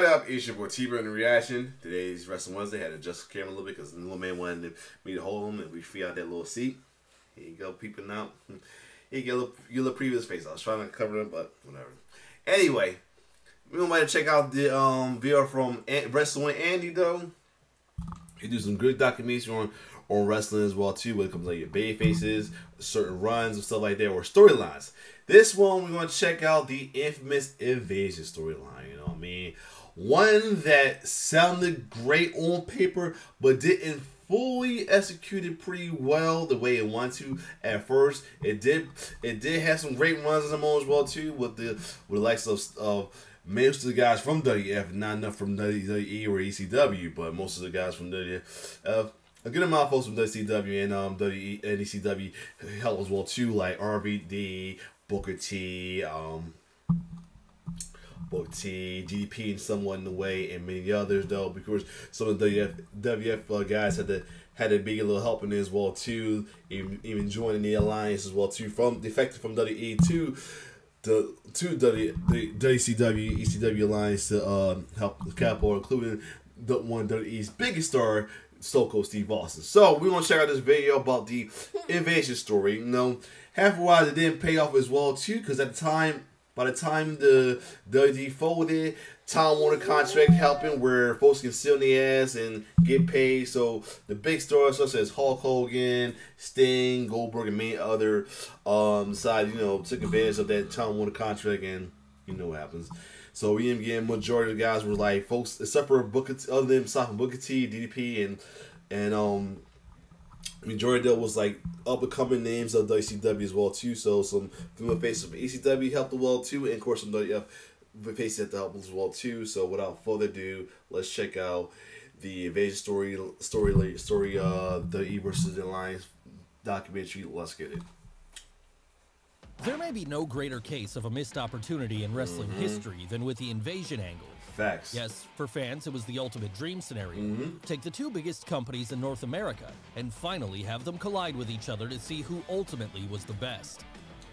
up? It's your boy T-Bird in the reaction. Today's Wrestling Wednesday. Had to adjust the camera a little bit because the little man wanted me to hold him and we free out that little seat. Here you go, peeping out. Here you get a little previous face. I was trying to cover it, but whatever. Anyway, we might check out the video from Wrestling with Andy though. He do some good documentary on wrestling as well too, when it comes to like your baby faces, certain runs and stuff like that, or storylines. This one we're gonna check out the infamous Invasion storyline. You know what I mean? One that sounded great on paper, but didn't fully execute it pretty well the way it wanted to at first. It did have some great runs in the moment as well too, with the likes of most of the guys from WWF, not enough from WWE or ECW, but most of the guys from WWF. A good amount of folks from WCW and WWE and ECW help as well too, like RVD, Booker T, GDP in somewhat in the way, and many others though, because some of the WWF guys had a big little help in it as well too, even joining the alliance as well too, from defected from WWE to the WCW ECW alliance to help the capital, including one of WWE's biggest star, Stone Cold Steve Austin. So we want to check out this video about the Invasion story. You know, half a while it didn't pay off as well too, because at the time, by the time the WWE folded, Time Warner contract helping where folks can sit on the ass and get paid. So the big stars such as Hulk Hogan, Sting, Goldberg, and many other sides, you know, took advantage of that Time Warner contract, and you know what happens. So we ended up getting majority of the guys were like folks, except for Booker, other than Booker T, DDP, and majority of them was like up and coming names of WCW as well too. So some familiar faces from ECW helped as well too, and of course some WWF faces had to help as well too. So without further ado, let's check out the Invasion story, the E versus the Alliance documentary. Let's get it. There may be no greater case of a missed opportunity in wrestling history than with the Invasion angle. Facts. Yes, for fans, it was the ultimate dream scenario. Take the two biggest companies in North America and finally have them collide with each other to see who ultimately was the best.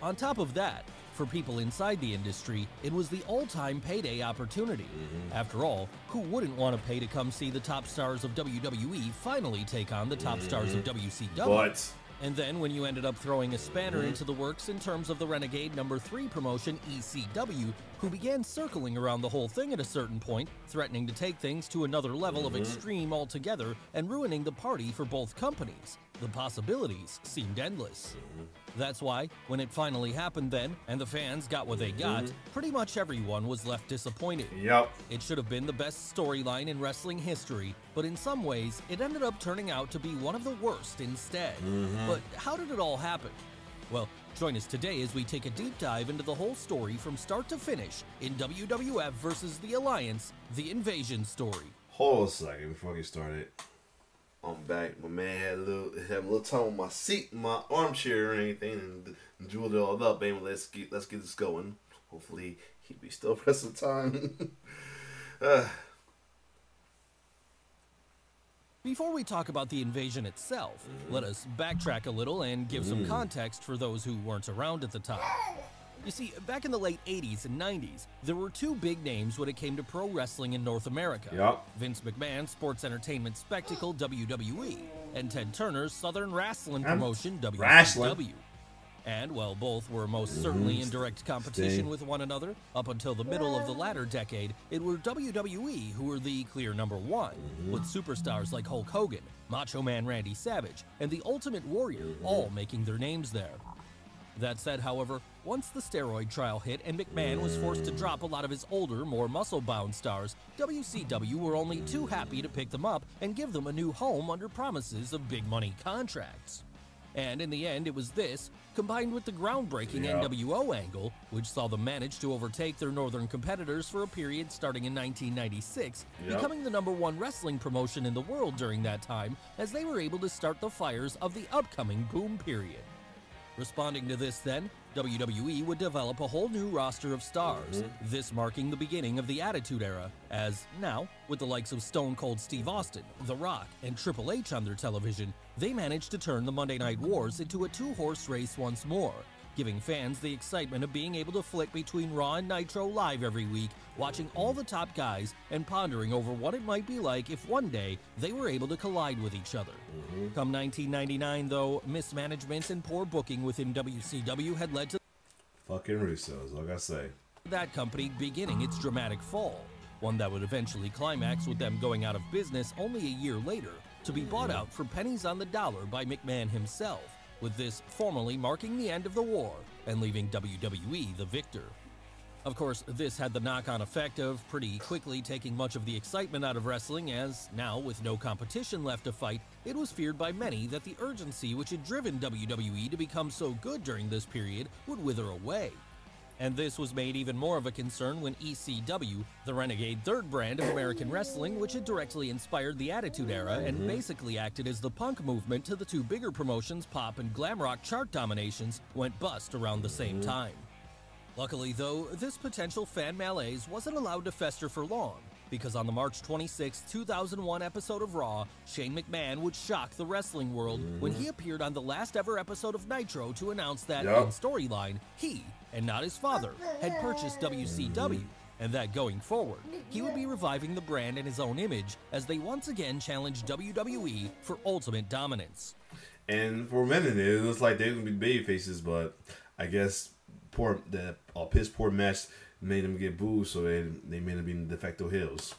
On top of that, for people inside the industry, it was the all-time payday opportunity. After all, who wouldn't want to pay to come see the top stars of WWE finally take on the top stars of WCW? And then when you ended up throwing a spanner into the works in terms of the Renegade No. 3 promotion, ECW, who began circling around the whole thing at a certain point, threatening to take things to another level of extreme altogether and ruining the party for both companies. The possibilities seemed endless. That's why, when it finally happened then, and the fans got what they got, pretty much everyone was left disappointed. It should have been the best storyline in wrestling history, but in some ways, it ended up turning out to be one of the worst instead. But how did it all happen? Well, join us today as we take a deep dive into the whole story from start to finish in WWF versus the Alliance, the Invasion story. Hold on a second before I get started. I'm back. My man had a little time on my seat, my armchair or anything, and jeweled it all up, baby. Let's get this going. Hopefully he be still for some time. Before we talk about the invasion itself, let us backtrack a little and give some context for those who weren't around at the time. You see, back in the late 80s and 90s, there were two big names when it came to pro wrestling in North America. Vince McMahon's sports entertainment spectacle, WWE, and Ted Turner's Southern wrestling promotion, WCW. And while both were most certainly in direct competition with one another, up until the middle of the latter decade, it were WWE who were the clear number one, with superstars like Hulk Hogan, Macho Man Randy Savage, and the Ultimate Warrior all making their names there. That said, however, once the steroid trial hit and McMahon was forced to drop a lot of his older, more muscle-bound stars, WCW were only too happy to pick them up and give them a new home under promises of big money contracts. And in the end, it was this, combined with the groundbreaking NWO angle, which saw them manage to overtake their northern competitors for a period starting in 1996, becoming the #1 wrestling promotion in the world during that time, as they were able to start the fires of the upcoming boom period. Responding to this then, WWE would develop a whole new roster of stars, this marking the beginning of the Attitude Era, as now, with the likes of Stone Cold Steve Austin, The Rock, and Triple H on their television, they managed to turn the Monday Night Wars into a two-horse race once more, giving fans the excitement of being able to flick between Raw and Nitro live every week, watching all the top guys and pondering over what it might be like if one day they were able to collide with each other. Come 1999, though, mismanagement and poor booking within WCW had led to fucking Russo's, like I say. That company beginning its dramatic fall, one that would eventually climax with them going out of business only a year later, to be bought out for pennies on the dollar by McMahon himself, with this formally marking the end of the war and leaving WWE the victor. Of course, this had the knock-on effect of pretty quickly taking much of the excitement out of wrestling, as now, with no competition left to fight, it was feared by many that the urgency which had driven WWE to become so good during this period would wither away. And this was made even more of a concern when ECW, the renegade third brand of American wrestling, which had directly inspired the Attitude Era and basically acted as the punk movement to the two bigger promotions' pop and glam rock chart dominations, went bust around the same time. Luckily, though, this potential fan malaise wasn't allowed to fester for long, because on the March 26, 2001 episode of Raw, Shane McMahon would shock the wrestling world when he appeared on the last ever episode of Nitro to announce that, in storyline, he, and not his father, had purchased WCW, and that going forward, he would be reviving the brand in his own image as they once again challenged WWE for ultimate dominance. And for a minute, it looks like they were going to be baby faces, but I guess that piss poor match made them get booed, so they may have been de facto heels.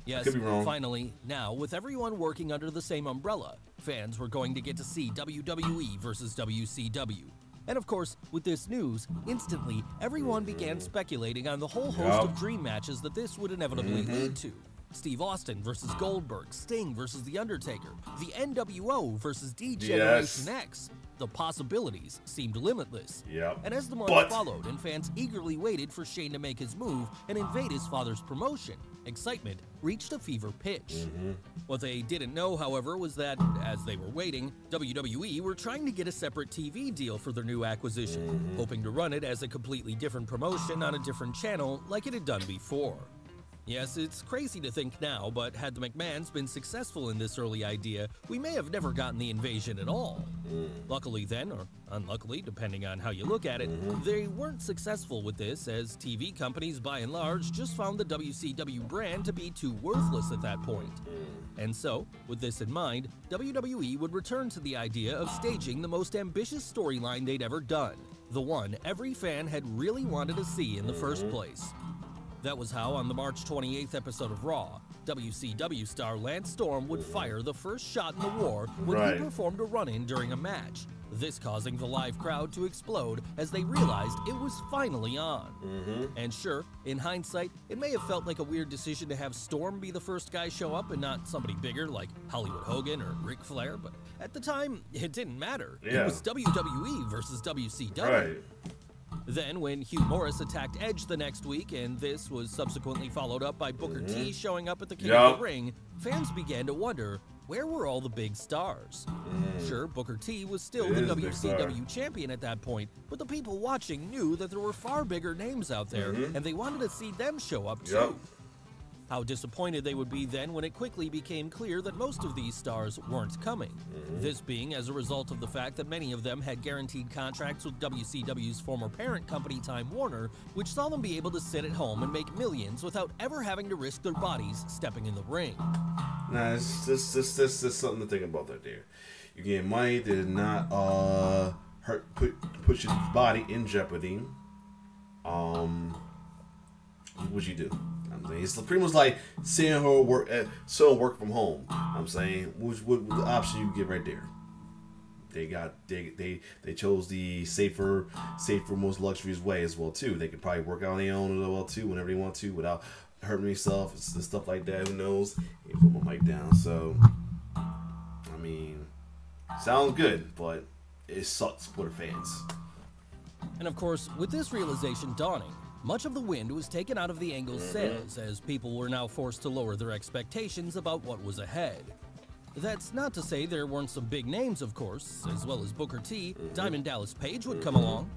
Yes, could be wrong. Finally, now, with everyone working under the same umbrella, fans were going to get to see WWE versus WCW. And of course, with this news, instantly, everyone began speculating on the whole host of dream matches that this would inevitably lead to. Steve Austin versus Goldberg, Sting versus The Undertaker, the NWO versus D-Generation X. The possibilities seemed limitless. And as the months followed and fans eagerly waited for Shane to make his move and invade his father's promotion, excitement reached a fever pitch. What they didn't know, however, was that, as they were waiting, WWE were trying to get a separate TV deal for their new acquisition, hoping to run it as a completely different promotion on a different channel like it had done before. Yes, it's crazy to think now, but had the McMahons been successful in this early idea, we may have never gotten the invasion at all. Luckily then, or unluckily, depending on how you look at it, they weren't successful with this, as TV companies by and large just found the WCW brand to be too worthless at that point. And so, with this in mind, WWE would return to the idea of staging the most ambitious storyline they'd ever done, the one every fan had really wanted to see in the first place. That was how, on the March 28th episode of Raw, WCW star Lance Storm would fire the first shot in the war when he performed a run-in during a match, this causing the live crowd to explode as they realized it was finally on. And sure, in hindsight, it may have felt like a weird decision to have Storm be the first guy show up and not somebody bigger like Hollywood Hogan or Ric Flair, but at the time, it didn't matter. It was WWE versus WCW. Then, when Hugh Morris attacked Edge the next week, and this was subsequently followed up by Booker T showing up at the King of the Ring, fans began to wonder, where were all the big stars? Sure, Booker T was still the WCW champion at that point, but the people watching knew that there were far bigger names out there, and they wanted to see them show up too. How disappointed they would be then when it quickly became clear that most of these stars weren't coming. This being as a result of the fact that many of them had guaranteed contracts with WCW's former parent company Time Warner, which saw them be able to sit at home and make millions without ever having to risk their bodies stepping in the ring. Nah, it's just something to think about that there. You get money that did not put your body in jeopardy. What you do? It's pretty much like seeing her work from home. I'm saying, what the option you get right there? They chose the safer, most luxurious way as well too. They could probably work out on their own as well too, whenever they want to, without hurting themselves and stuff like that. Who knows? Hey, put my mic down. So, I mean, sounds good, but it sucks for the fans. And of course, with this realization dawning, much of the wind was taken out of the Angle's sails, as people were now forced to lower their expectations about what was ahead. That's not to say there weren't some big names, of course, as well as Booker T. Diamond Dallas Page would come along.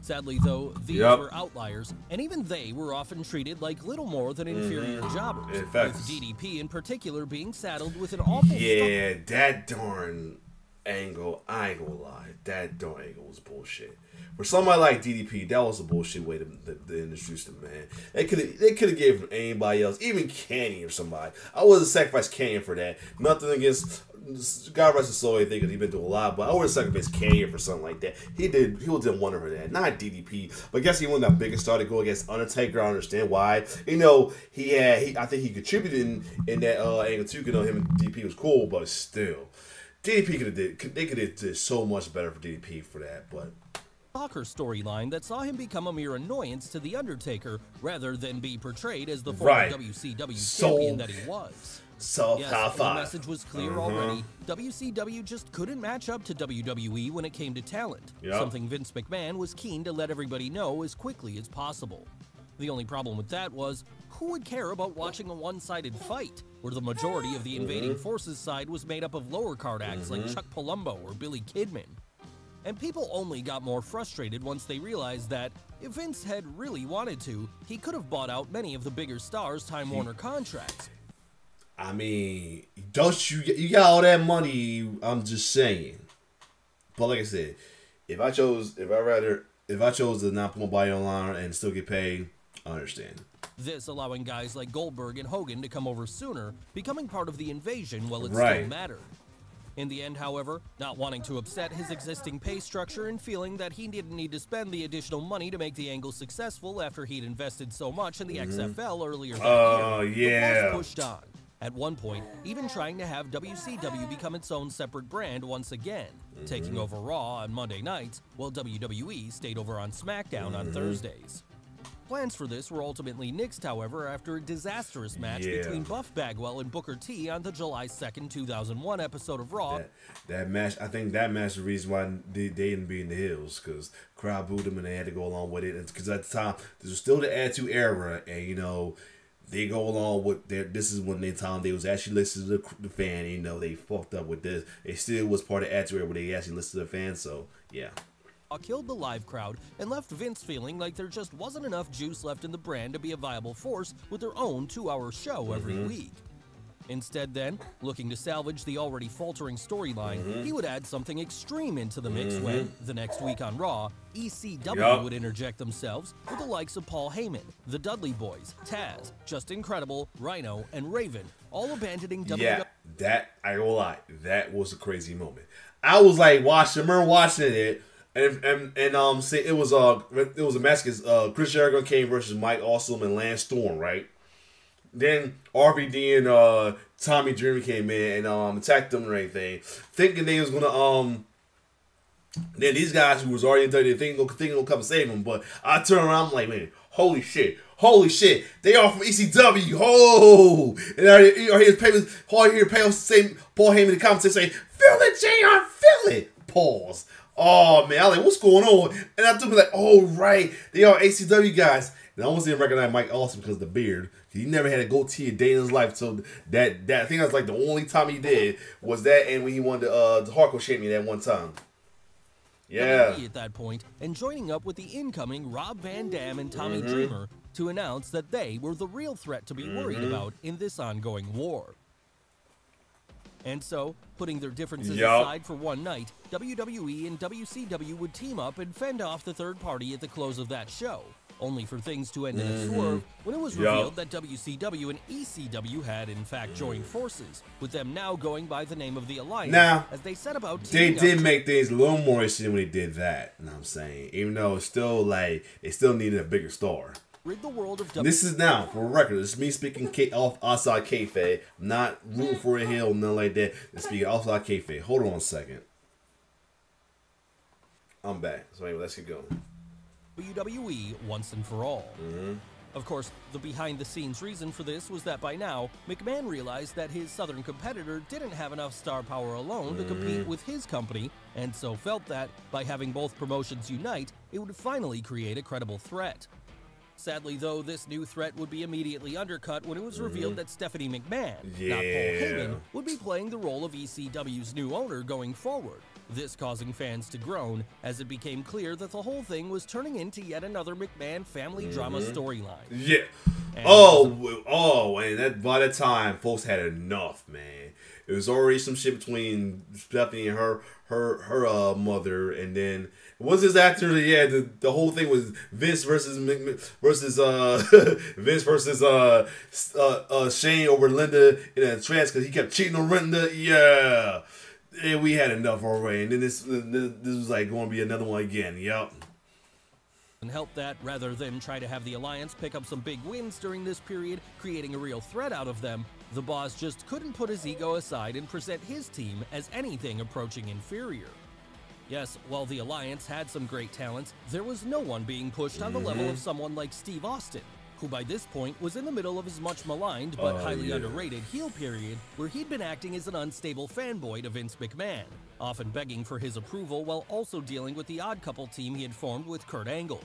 Sadly, though, these were outliers, and even they were often treated like little more than inferior jobbers, with DDP in particular being saddled with an awful that darn angle, I ain't gonna lie, that dark angle was bullshit. For somebody like DDP, that was a bullshit way to introduce him, man. They could have given anybody else, even Canyon or somebody. I would have sacrificed Canyon for that. Nothing against God rest his soul, I think he's been through a lot, but I would have sacrificed Canyon for something like that. He was in wonder for that. Not DDP, but I guess he won that biggest star to go against Undertaker. I understand why. You know, I think he contributed in that angle too. You know, him and DDP was cool, but still, DDP could have did so much better for DDP for that, but. Stalker storyline that saw him become a mere annoyance to The Undertaker rather than be portrayed as the former WCW champion that he was. Yes, the message was clear already. WCW just couldn't match up to WWE when it came to talent, something Vince McMahon was keen to let everybody know as quickly as possible. The only problem with that was, who would care about watching a one-sided fight, where the majority of the invading forces side was made up of lower card acts like Chuck Palumbo or Billy Kidman? And people only got more frustrated once they realized that, if Vince had really wanted to, he could have bought out many of the bigger stars' Time Warner contracts. I mean, you got all that money, I'm just saying. But like I said, if I chose to not put my body online and still get paid, I understand. This allowing guys like Goldberg and Hogan to come over sooner, becoming part of the invasion while it still mattered. In the end, however, not wanting to upset his existing pay structure and feeling that he didn't need to spend the additional money to make the angle successful after he'd invested so much in the XFL earlier that year, the Boss pushed on. At one point, even trying to have WCW become its own separate brand once again, taking over Raw on Monday nights, while WWE stayed over on SmackDown on Thursdays. Plans for this were ultimately nixed, however, after a disastrous match between Buff Bagwell and Booker T on the July 2nd, 2001 episode of Raw. That match, I think that match is the reason why they didn't be in the hills, because crowd booed them and they had to go along with it. Because at the time, this was still the Attitude Era, and, you know, they go along with this is when they was actually listening to the fan, you know, they fucked up with this. It still was part of Attitude Era where they actually listened to the fans, so, yeah. Killed the live crowd and left Vince feeling like there just wasn't enough juice left in the brand to be a viable force with their own 2-hour show every week. Instead then, looking to salvage the already faltering storyline, he would add something extreme into the mix when, the next week on Raw, ECW would interject themselves with the likes of Paul Heyman, the Dudley Boys, Taz, Just Incredible, Rhino, and Raven, all abandoning WWE. Yeah, that, I won't lie, that was a crazy moment. I was like remember watching it, and say it was a match because Chris Jericho came versus Mike Awesome and Lance Storm, right? Then RVD and Tommy Dreamer came in and attacked them and everything, thinking they was gonna then these guys who was already in WWE thinking gonna come save them. But I turn around, I'm like, man, holy shit, they are from ECW. Oh, and I hear Paul say Paul Heyman in the comments say, "Feel it, JR, feel it." Pause. Oh man, I was like, what's going on? And I took me like, oh right, they are ACW guys. And I almost didn't recognize Mike Awesome because of the beard. He never had a goatee a day in his life. So that I think that's like the only time he did was that, and when he wanted the hardcore champion that one time. Yeah. At that point, and joining up with the incoming Rob Van Dam and Tommy Dreamer to announce that they were the real threat to be worried about in this ongoing war. And so, putting their differences aside for one night, WWE and WCW would team up and fend off the third party at the close of that show, only for things to end in a swerve when it was revealed that WCW and ECW had in fact joined forces, with them now going by the name of the Alliance as they set about teaming up. They did make things a little more interesting when they did that, you know what I'm saying? Even though it's still like, they still needed a bigger star. The world of this is now, for a record, this is me speaking off outside kayfabe, not rooting for a hill, nothing like that. It's speaking outside kayfabe. Hold on a second. I'm back. So anyway, let's get going. WWE once and for all. Of course, the behind-the-scenes reason for this was that by now, McMahon realized that his southern competitor didn't have enough star power alone to compete with his company, and so felt that, by having both promotions unite, it would finally create a credible threat. Sadly, though, this new threat would be immediately undercut when it was revealed that Stephanie McMahon, not Paul Heyman, would be playing the role of ECW's new owner going forward. This causing fans to groan, as it became clear that the whole thing was turning into yet another McMahon family drama storyline. Yeah. And that by the time, folks had enough, man. It was already some shit between Stephanie and her mother, and then once this after the whole thing was Vince versus Vince versus Shane over Linda in a trance because he kept cheating on Linda. Yeah, and we had enough already, and then this was like going to be another one again. Yep. And help that rather than try to have the Alliance pick up some big wins during this period, creating a real threat out of them, the boss just couldn't put his ego aside and present his team as anything approaching inferior. Yes, while the Alliance had some great talents, there was no one being pushed on the level of someone like Steve Austin, who by this point was in the middle of his much maligned but highly underrated heel period, where he'd been acting as an unstable fanboy to Vince McMahon, often begging for his approval while also dealing with the odd couple team he had formed with Kurt Angle.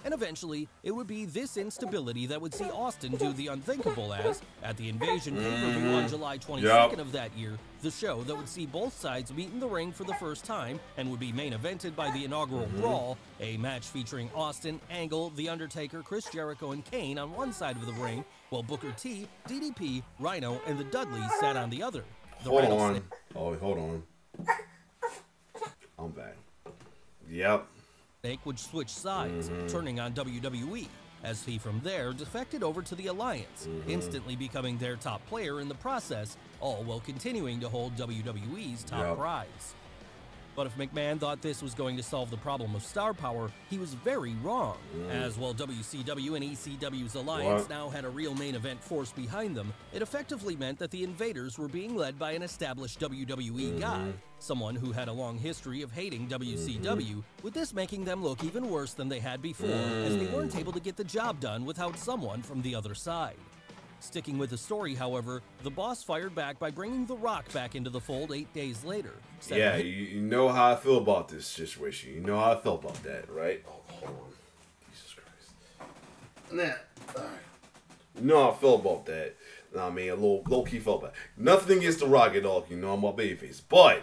And eventually, it would be this instability that would see Austin do the unthinkable as, at the Invasion pay-per-view on July 22nd of that year, the show that would see both sides meet in the ring for the first time and would be main evented by the inaugural Brawl, a match featuring Austin, Angle, The Undertaker, Chris Jericho, and Kane on one side of the ring, while Booker T, DDP, Rhino, and the Dudleys sat on the other. Hold on. I'm back. Yep. Would switch sides, turning on WWE, as he from there defected over to the Alliance, instantly becoming their top player in the process, all while continuing to hold WWE's top prize. But if McMahon thought this was going to solve the problem of star power, he was very wrong, as while WCW and ECW's alliance now had a real main event force behind them, it effectively meant that the Invaders were being led by an established WWE guy, someone who had a long history of hating WCW, with this making them look even worse than they had before, as they weren't able to get the job done without someone from the other side. Sticking with the story, however, the boss fired back by bringing The Rock back into the fold 8 days later. Yeah, you know how I feel about this situation. You know how I felt about that, right? Oh, hold on. Jesus Christ. Nah. All right. You know how I feel about that. I mean, a little low-key felt bad. Nothing against The Rock at all. You know, I'm a babyface. But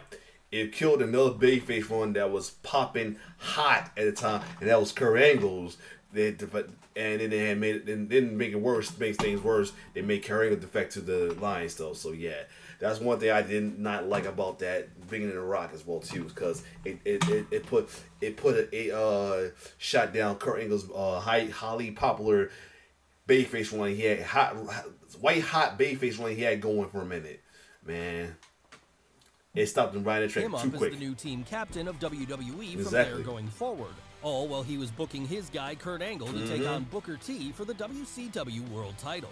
it killed another babyface one that was popping hot at the time, and that was Kurt Angle's. And then they had made it, and didn't make it worse, makes things worse. They made Kurt Angle defect to the Lions though. So yeah, that's one thing I did not like about that bringing in The Rock as well too, because it put a shot down Kurt Angle's highly popular babyface one he had, white hot babyface one he had going for a minute, man. It stopped him right in the track too quick. As the new team captain of WWE from there going forward. All while he was booking his guy Kurt Angle to take on Booker T for the WCW World title.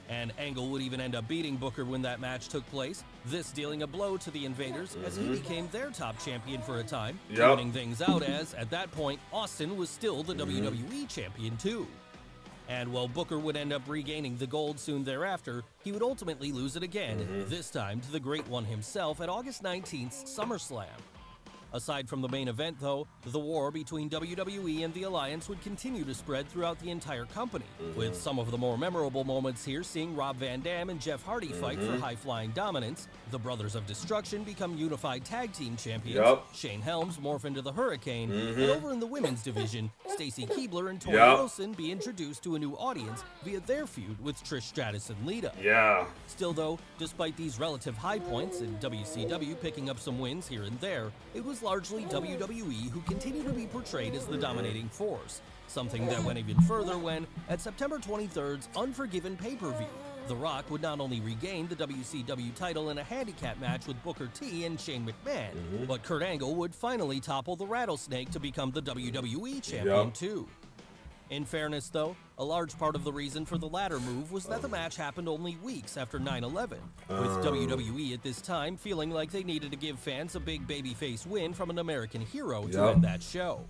And Angle would even end up beating Booker when that match took place, this dealing a blow to the Invaders as he became their top champion for a time, evening things out as, at that point, Austin was still the WWE champion too. And while Booker would end up regaining the gold soon thereafter, he would ultimately lose it again, this time to the Great One himself at August 19th's SummerSlam. Aside from the main event, though, the war between WWE and the Alliance would continue to spread throughout the entire company, with some of the more memorable moments here seeing Rob Van Dam and Jeff Hardy fight for high-flying dominance, the Brothers of Destruction become unified tag team champions, Shane Helms morph into the Hurricane, and over in the women's division, Stacy Keibler and Tori Wilson be introduced to a new audience via their feud with Trish Stratus and Lita. Still, though, despite these relative high points and WCW picking up some wins here and there, it was largely WWE who continued to be portrayed as the dominating force, something that went even further when, at September 23rd's Unforgiven pay-per-view, The Rock would not only regain the WCW title in a handicap match with Booker T and Shane McMahon, but Kurt Angle would finally topple the Rattlesnake to become the WWE champion too. In fairness, though, a large part of the reason for the latter move was that the match happened only weeks after 9/11, with WWE at this time feeling like they needed to give fans a big babyface win from an American hero to end that show.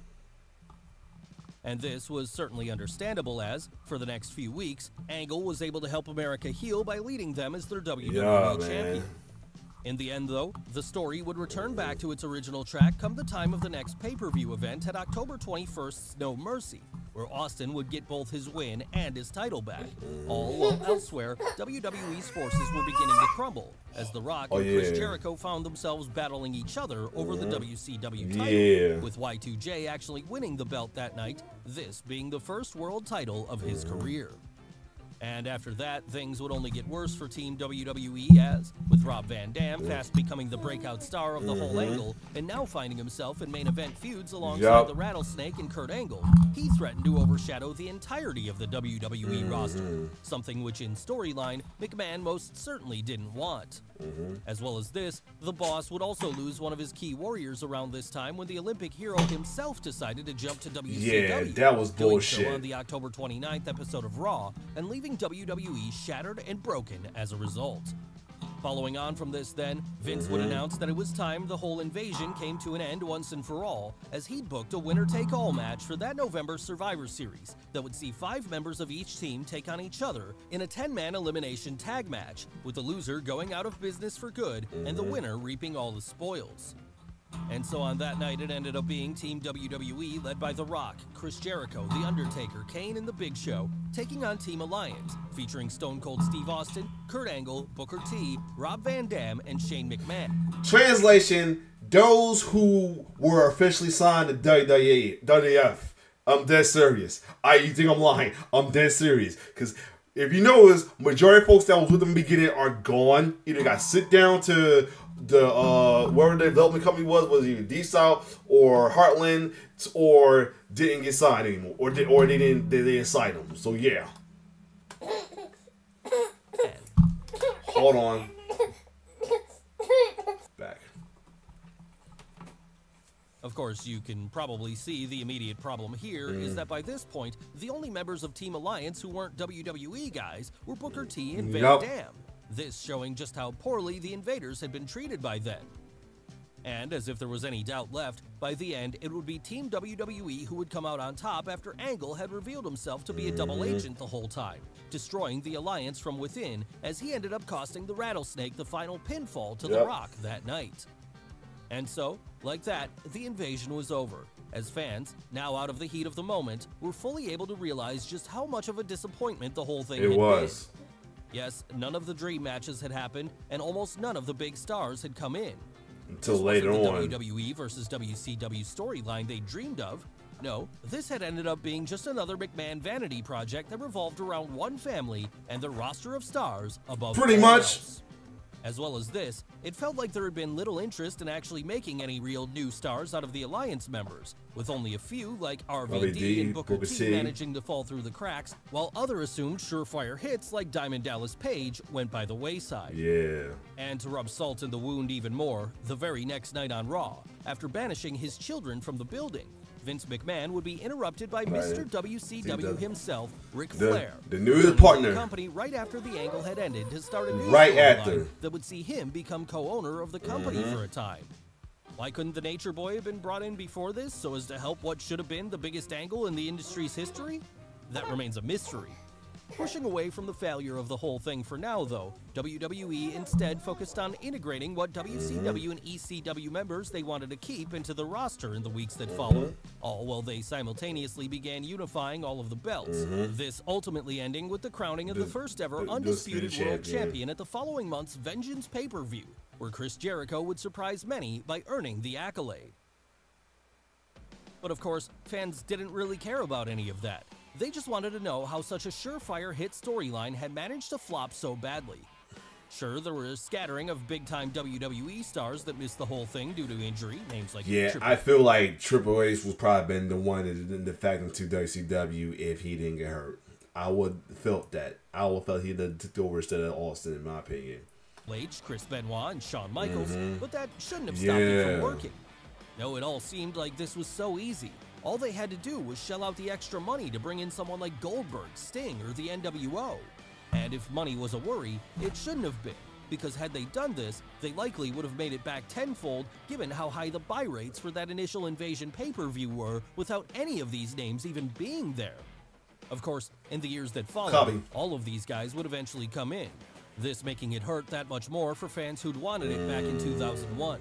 And this was certainly understandable as, for the next few weeks, Angle was able to help America heal by leading them as their WWE champion. In the end, though, the story would return back to its original track come the time of the next pay-per-view event at October 21st's No Mercy, where Austin would get both his win and his title back, all while elsewhere, WWE's forces were beginning to crumble, as The Rock and Chris Jericho found themselves battling each other over the WCW title, with Y2J actually winning the belt that night, this being the first world title of his career. And after that, things would only get worse for Team WWE as, with Rob Van Dam fast becoming the breakout star of the whole angle, and now finding himself in main event feuds alongside the Rattlesnake and Kurt Angle, he threatened to overshadow the entirety of the WWE roster, something which in storyline, McMahon most certainly didn't want. As well as this, the Boss would also lose one of his key warriors around this time when the Olympic hero himself decided to jump to WCW. Yeah, that was bullshit. Doing so on the October 29th episode of Raw, and leaving WWE shattered and broken as a result. Following on from this then, Vince would announce that it was time the whole invasion came to an end once and for all, as he'd booked a winner-take-all match for that November Survivor Series that would see 5 members of each team take on each other in a 10-man elimination tag match, with the loser going out of business for good and the winner reaping all the spoils. And so on that night, it ended up being Team WWE led by The Rock, Chris Jericho, The Undertaker, Kane, and The Big Show, taking on Team Alliance, featuring Stone Cold Steve Austin, Kurt Angle, Booker T, Rob Van Dam, and Shane McMahon. Translation, those who were officially signed to WWF. I'm dead serious. You think I'm lying? I'm dead serious. Because if you notice, majority of folks that was with them in the beginning are gone. Either got sit down to the wherever the development company was either D-South or Heartland, or didn't get signed anymore, or they didn't sign them. So yeah. Hold on. Back. Of course, you can probably see the immediate problem here is that by this point, the only members of Team Alliance who weren't WWE guys were Booker T and Van Dam. This showing just how poorly the Invaders had been treated by then. And as if there was any doubt left, by the end it would be Team WWE who would come out on top after Angle had revealed himself to be a double agent the whole time, destroying the Alliance from within as he ended up costing the Rattlesnake the final pinfall to The Rock that night. And so, like that, the invasion was over, as fans, now out of the heat of the moment, were fully able to realize just how much of a disappointment the whole thing had been. Yes, none of the dream matches had happened, and almost none of the big stars had come in. Until later on. The WWE versus WCW storyline they dreamed of. No, this had ended up being just another McMahon vanity project that revolved around one family and their roster of stars above pretty much else. As well as this, it felt like there had been little interest in actually making any real new stars out of the Alliance members, with only a few like RVD and Booker T managing to fall through the cracks, while other assumed surefire hits like Diamond Dallas Page went by the wayside. And to rub salt in the wound even more, the very next night on Raw, after banishing his children from the building, Vince McMahon would be interrupted by Mr. WCW himself, Ric Flair, the new partner, company right after the Angle had ended to start a new after that would see him become co-owner of the company for a time. Why couldn't the Nature Boy have been brought in before this so as to help what should have been the biggest angle in the industry's history? That remains a mystery. Pushing away from the failure of the whole thing for now, though, WWE instead focused on integrating what WCW and ECW members they wanted to keep into the roster in the weeks that followed, all while they simultaneously began unifying all of the belts. This ultimately ending with the crowning of the first ever undisputed world champion at the following month's Vengeance pay-per-view, where Chris Jericho would surprise many by earning the accolade. But of course, fans didn't really care about any of that. They just wanted to know how such a surefire hit storyline had managed to flop so badly. Sure, there were a scattering of big-time WWE stars that missed the whole thing due to injury, names like I feel like Triple H was probably been the one that didn't defect into WCW if he didn't get hurt. I would felt that. I would felt he'd have took over instead of Austin, in my opinion. H, Chris Benoit, and Shawn Michaels, but that shouldn't have stopped it from working. No, it all seemed like this was so easy. All they had to do was shell out the extra money to bring in someone like Goldberg, Sting, or the NWO. And if money was a worry, it shouldn't have been, because had they done this, they likely would have made it back tenfold given how high the buy rates for that initial Invasion pay-per-view were without any of these names even being there. Of course, in the years that followed, all of these guys would eventually come in, this making it hurt that much more for fans who'd wanted it back in 2001.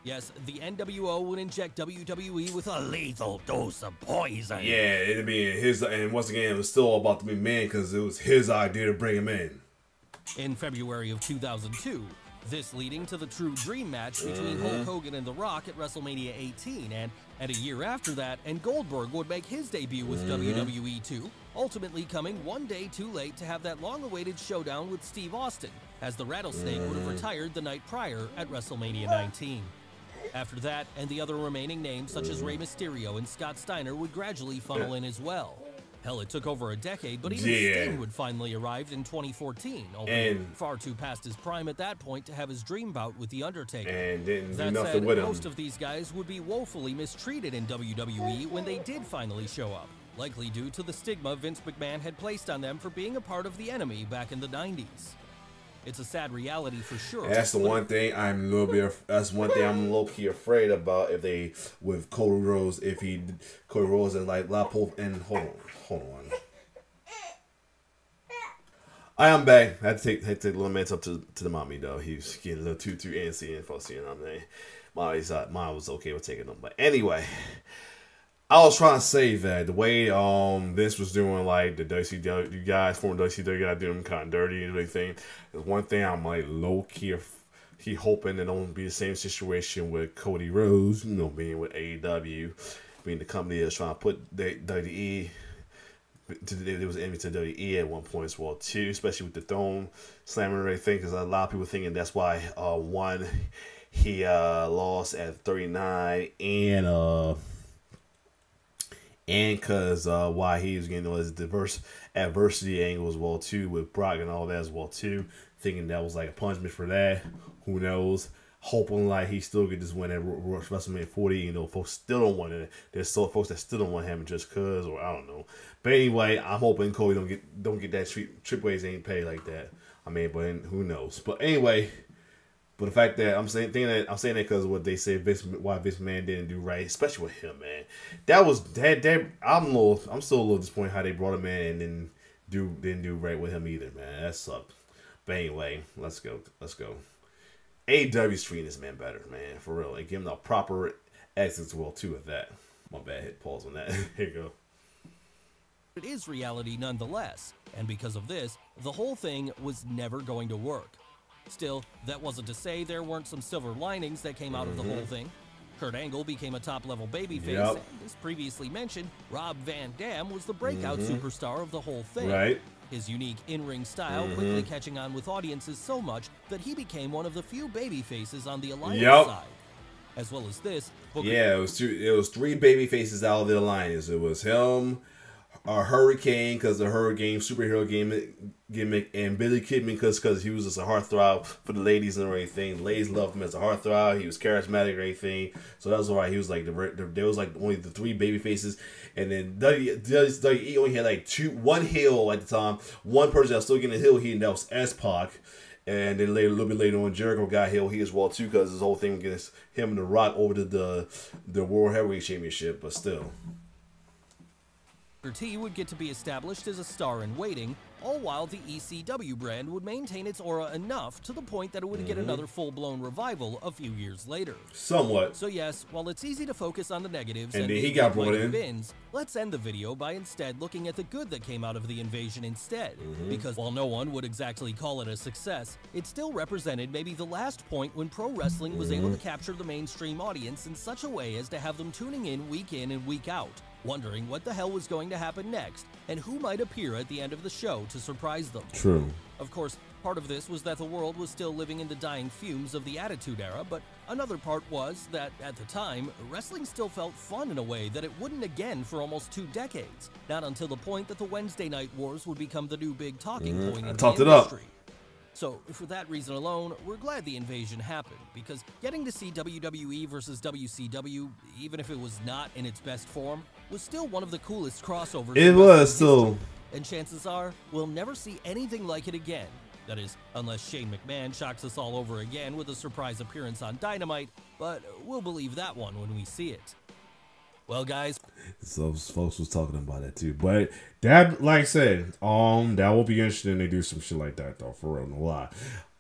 Yes, the NWO would inject WWE with a lethal dose of poison. Yeah, it'd be his, and once again, it was still all about the McMahon because it was his idea to bring him in. In February of 2002, This leading to the True Dream match between Hulk Hogan and The Rock at WrestleMania 18, and a year after that, and Goldberg would make his debut with WWE 2, ultimately coming one day too late to have that long-awaited showdown with Steve Austin, as the Rattlesnake would have retired the night prior at WrestleMania 19. After that, and the other remaining names such as Rey Mysterio and Scott Steiner would gradually funnel in as well. Hell, it took over a decade, but even Sting would finally arrive in 2014, although far too past his prime at that point to have his dream bout with The Undertaker. And didn't do that nothing said, with him. most of these guys would be woefully mistreated in WWE when they did finally show up, likely due to the stigma Vince McMahon had placed on them for being a part of the enemy back in the 90s. It's a sad reality for sure. That's the one thing I'm a little bit. That's one thing I'm low key afraid about if they with Cody Rhodes. If Cody Rhodes is like Lapo and hold on. I am back. I had to take the little man up to the mommy though. He was getting a little too antsy and fussy, and I'm like, mom was okay with taking them. But anyway, I was trying to say that the way Vince was doing like the WCW guys, former WCW guys doing kind of dirty and everything. There's one thing I'm like low key he hoping it don't be the same situation with Cody Rhodes, you know, being with AEW, being the company that's trying to put WWE. There was enemy to WWE at one point as well too, especially with the Throne Slammer and everything, because a lot of people thinking that's why one he lost at 39 and because why he was getting his diverse adversity angle as well too with Brock and all that as well too, thinking that was like a punishment for that. Who knows? Hoping like he still get this win at WrestleMania 40. You know, folks still don't want it. There's still folks that still don't want him just cause, or I don't know. But anyway, I'm hoping Cody don't get that Triple H's ain't paid like that. I mean, but who knows? But anyway, but the fact that I'm saying that because of what they say, why Vince McMahon didn't do right, especially with him, man. I'm still a little disappointed how they brought him in and didn't do right with him either, man. That sucked. But anyway, let's go. AEW's treating this man better, man, for real, and give him the proper exit as well too. With that, my bad, hit pause on that. Here you go. It is reality nonetheless, and because of this, the whole thing was never going to work. Still, that wasn't to say there weren't some silver linings that came out of the whole thing. Kurt Angle became a top-level babyface, and as previously mentioned, Rob Van Dam was the breakout superstar of the whole thing. Right. His unique in-ring style quickly catching on with audiences so much that he became one of the few babyfaces on the Alliance side. As well as this, it was three babyfaces out of the Alliance. It was him, Hurricane, because the Hurricane superhero gimmick, and Billy Kidman because he was just a heartthrob for the ladies and everything. The ladies loved him as a heartthrob. He was charismatic and everything, so that was alright. He was like there was like only the three baby faces, and then WWE only had like one heel at the time. One person that was still getting a heel heat, and that was S-Pac. And then a little bit later on, Jericho got heel heat as well too, because his whole thing against him and The Rock over the World Heavyweight Championship. But still, T would get to be established as a star in waiting, all while the ECW brand would maintain its aura enough to the point that it would get another full-blown revival a few years later. Somewhat. So yes, while it's easy to focus on the negatives and and then he got brought in, bins, let's end the video by instead looking at the good that came out of the invasion instead. Because while no one would exactly call it a success, it still represented maybe the last point when pro wrestling was able to capture the mainstream audience in such a way as to have them tuning in and week out, wondering what the hell was going to happen next, and who might appear at the end of the show to surprise them. True. Of course, part of this was that the world was still living in the dying fumes of the Attitude Era, but another part was that, at the time, wrestling still felt fun in a way that it wouldn't again for almost 2 decades, not until the point that the Wednesday Night Wars would become the new big talking point in the industry. So, for that reason alone, we're glad the invasion happened, because getting to see WWE versus WCW, even if it was not in its best form, was still one of the coolest crossovers. It was, still. And chances are, we'll never see anything like it again. That is, unless Shane McMahon shocks us all over again with a surprise appearance on Dynamite, but we'll believe that one when we see it. Well, guys, so folks was talking about that too, but that, like I said, that will be interesting. They do some shit like that though, for real, no lie.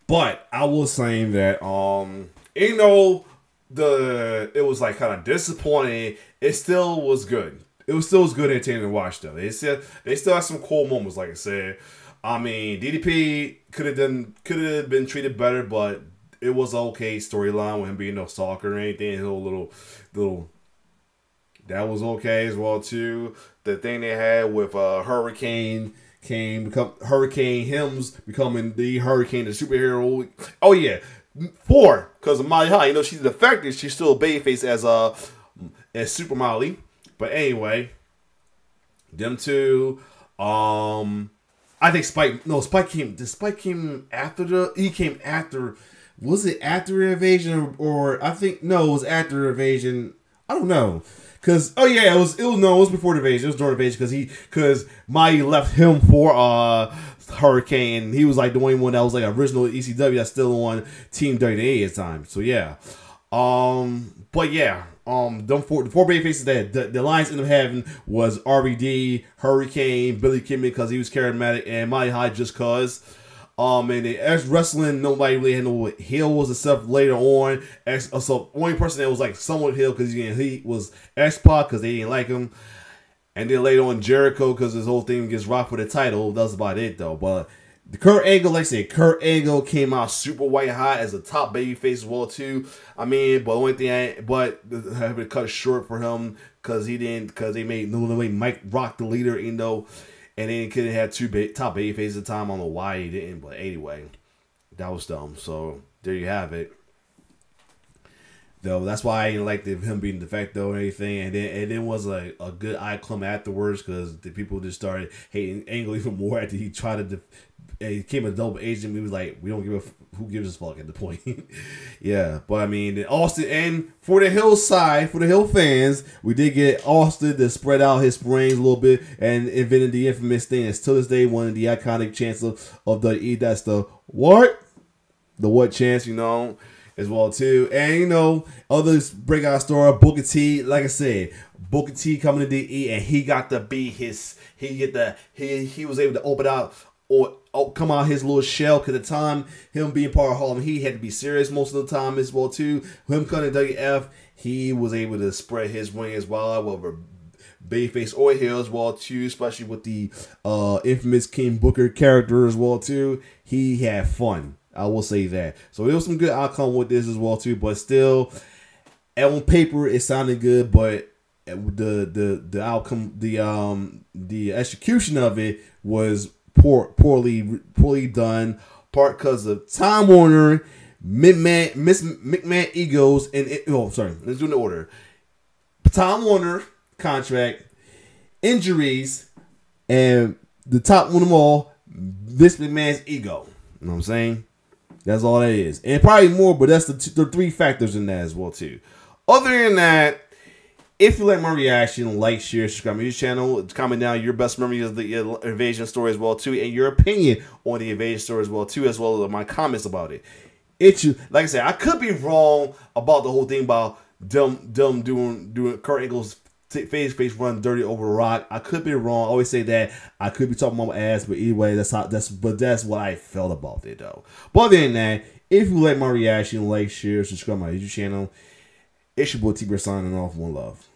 But I was saying that, you know, it was like kind of disappointing. It still was good. It was still good entertaining to watch though. They still had some cool moments, like I said. I mean, DDP could have been treated better, but it was an okay storyline with him being no stalker or anything. His whole little that was okay as well too. The thing they had with Hurricane Hims becoming the Hurricane, the superhero. Oh yeah, 4 because of Molly Holly. You know she's defected. She's still a babyface as Super Molly. But anyway, them two. I think Spike. No, Spike came. Did Spike came after the? He came after. Was it after Invasion or I think no, it was after Invasion. I don't know. Cause it was before the Invasion. It was during the Invasion because Mai left him for Hurricane. He was like the only one that was like original ECW that's still on Team WWE at the time. So yeah, but yeah, the four baby faces that the Alliance ended up having was RVD, Hurricane, Billy Kidman because he was charismatic, and Mai High just cause. And as wrestling, nobody really had no heels and stuff later on. So only person that was like somewhat heel because he was X-Pac because they didn't like him. And then later on Jericho because his whole thing gets rocked for the title. That's about it though. But the Kurt Angle, like I said, Kurt Angle came out super white hot as a top babyface as well too. I mean, but the only thing I have to cut short for him because they made no way Mike Rock the leader, you know. And then couldn't have two top babyfaces at the time. I don't know why he didn't, but anyway, that was dumb. So there you have it. Though that's why I didn't like him being de facto or anything. And then was a good eye clump afterwards because the people just started hating Angle even more after he tried to. He became a double agent. We was like, we don't give a who gives a fuck at the point. Yeah, but I mean, Austin, and for the Hill side, for the Hill fans, we did get Austin to spread out his brains a little bit and invented the infamous thing that's to this day one of the iconic chants of the E. That's the what? The what chance, you know, as well too. And you know, others breakout story, Booker T, like I said, Booker T coming to the E and he got to be he was able to open out or come out his little shell because at the time him being part of Harlem, he had to be serious most of the time as well too. Him coming to WF, he was able to spread his wings as well, whether babyface or heel as well too, especially with the infamous King Booker character as well too. He had fun, I will say that. So there was some good outcome with this as well too, but still, on paper it sounded good, but the outcome, the execution of it was poorly done, part because of Time Warner, McMahon egos, and let's do it in order. Time Warner contract, injuries, and the top one of them all, Vince McMahon's ego. You know what I'm saying? That's all that is, and probably more, but that's the 3 factors in that as well too. Other than that, if you like my reaction, like, share, subscribe to my channel. Comment down your best memory of the Invasion story as well too, and your opinion on the Invasion story as well as my comments about it. Like I said, I could be wrong about the whole thing about them doing Kurt Angle's face run dirty over the Rock. I could be wrong. I always say that. I could be talking about my ass, but anyway, that's what I felt about it though. But other than that, if you like my reaction, like, share, subscribe to my YouTube channel. It's your boy T-Bear signing off. One love.